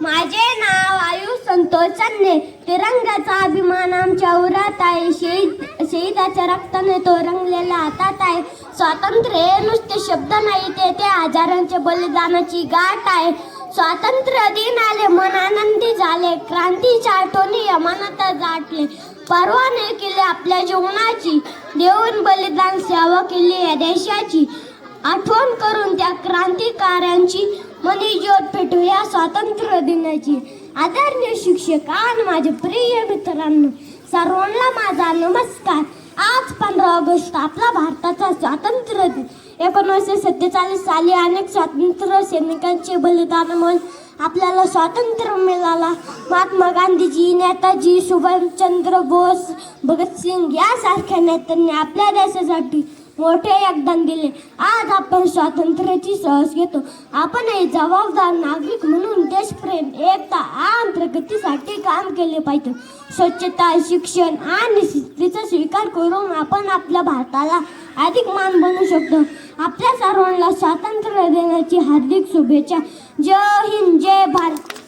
माझे नाव आयुष संतोष चन्ने. तिरंग्याचा अभिमान आमच्या उरात आहे. शहीदाच्या रक्ताने तो रंगलेला हातात आहे. स्वातंत्र्य हे नुसते शब्द नाही, ते हजारांच्या बलिदानाची गाठ आहे. स्वातंत्र्य दिन आले, मन आनंदी झाले. क्रांतीच्या आठवणी अमानत जाटले. पर्वा नाही केली आपल्या जीवनाची, देऊन बलिदान सेवा केली या देशाची. आठवण करून त्या क्रांतिकाऱ्यांची, मनी ज्योत पेटूया स्वातंत्र्य दिनाची. आदरणीय शिक्षक आणि माझे प्रिय मित्रांनो, सर्वांना माझा नमस्कार. आज 15 ऑगस्ट आपला भारताचा स्वातंत्र्य दिन. 1947 साली अनेक स्वातंत्र्य सैनिकांचे बलिदानामुळे आपल्याला स्वातंत्र्य मिळाला. महात्मा गांधीजी, नेताजी सुभाषचंद्र बोस, भगतसिंग यासारख्या नेत्यांनी आपल्या देशासाठी मोठे योगदान दिले. आज आपण स्वातंत्र्याची सहज घेतो. आपण हे जबाबदार नागरिक म्हणून देशप्रेम, एकता आणि प्रगतीसाठी काम केले पाहिजे. स्वच्छता, शिक्षण आणि शिस्तीचा स्वीकार करून आपण आपल्या भारताला अधिक मान बनवू शकतो. आपल्या सर्वांना स्वातंत्र्य दिनाची हार्दिक शुभेच्छा. जय हिंद, जय भारत.